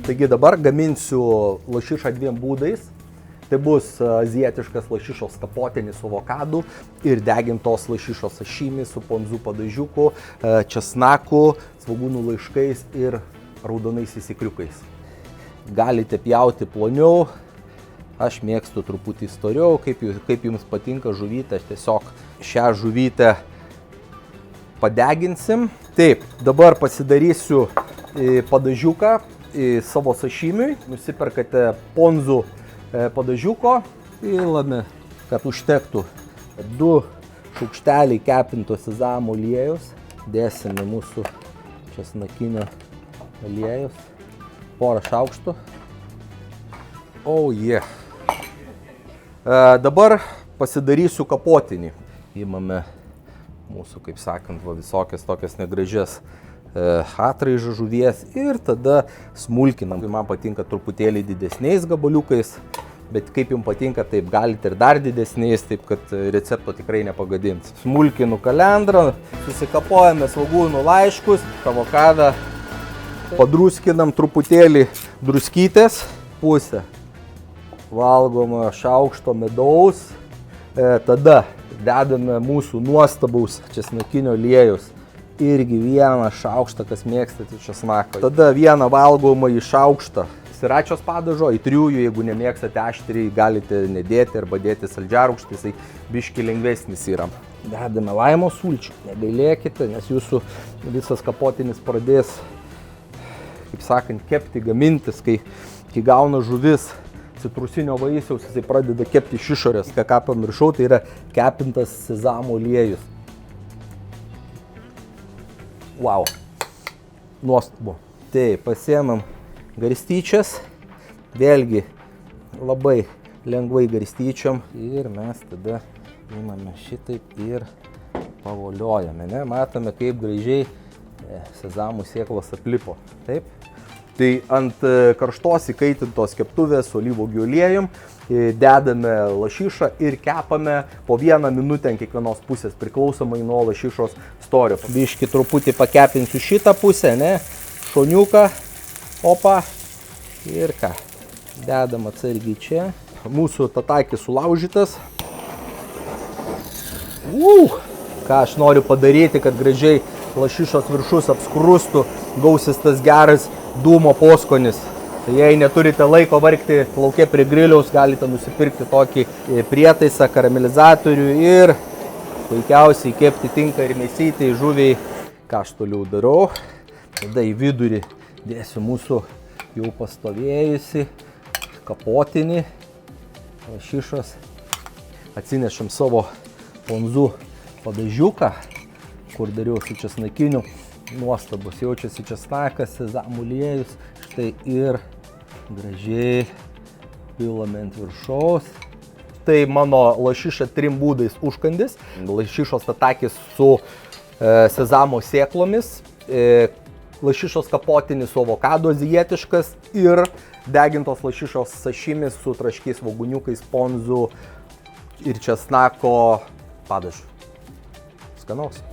Taigi dabar gaminsiu lašišą dviem būdais. Tai bus azijietiškas lašišos kapotinis su avokadu ir degintos lašišos sašimi su ponzu padažiuku, česnaku, svogūnų laiškais ir raudonais ikriukais. Galite pjauti ploniau, aš mėgstu truputį storiau, kaip jums patinka žuvytė, aš tiesiog šią žuvytę padeginsim. Taip, dabar pasidarysiu padažiuką savo sašimiui, nusiperkate ponzu padažiuko, pilame, kad užtektų 2 šaukšteliai kepinto sezamo aliejus, dėsime mūsų česnakinio aliejus, porą šaukštų. Oh yeah. Dabar pasidarysiu kapotinį. Įmame mūsų, kaip sakant, visokias tokias negražias atraižą žuvies ir tada smulkinam. Man patinka truputėlį didesniais gabaliukais, bet kaip jums patinka, taip galite ir dar didesniais, taip kad recepto tikrai nepagadins. Smulkinu kalendrą, susikapojame svogūnų laiškus, avokadą, padruskinam truputėlį druskytės, pusę valgomo šaukšto medaus, tada dedame mūsų nuostabaus česnakinio aliejus. Irgi 1 šaukštą, kas mėgstate česnaką. Tada 1 valgomąjį šaukštą siračios padažo, aitriųjų, jeigu nemėgstate aštriai, galite nedėti arba dėti saldžiarūgštį, jisai biški lengvesnis yra. Dedame laimo sulčių, negailėkite, nes jūsų visas kapotinis pradės, kaip sakant, kepti, gamintis, kai gauna žuvis citrusinio vaisiaus, jisai pradeda kepti iš išorės. Ką pamiršau, tai yra kepintas sezamo aliejus. Wow, nuostabu. Tai pasiemam garstyčias, vėlgi labai lengvai garstyčiom ir mes tada imame šitaip ir pavoliojame. Matome, kaip gražiai sezamų sėklos aplipo. Taip. Tai ant karštos įkaitintos keptuvės su alyvuogių aliejum dedame lašišą ir kepame po 1 minutę ant kiekvienos pusės, priklausomai nuo lašišos storio. Biškį truputį pakepinsiu šitą pusę, šoniuką, opa, ir ką, dedam atsargiai čia. Mūsų tatakis sulaužytas. Ką aš noriu padaryti, kad gražiai lašišos viršus apskrustų, gausis tas geras dūmo poskonis. Tai jei neturite laiko vargti lauke prie griliaus, galite nusipirkti tokį prietaisą, karamelizatorių ir puikiausiai kepti tinka ir mėsytai, žuviai. Ką aš toliau darau? Tada į vidurį dėsiu mūsų jau pastovėjusi kapotinį lašišos. Atsinešam savo ponzu padažiuką, kur dariau su česnakiniu. Nuostabus, jaučiasi česnakas, sezamų aliejus, štai ir gražiai pilame ant viršaus. Tai mano lašiša 3 būdais užkandis. Lašišos tatakis su sezamo sėklomis, lašišos kapotinis su avokado azijietiškas ir degintos lašišos sašimis su traškiais svogūniukais, ponzu ir česnako padažu. Skanaus.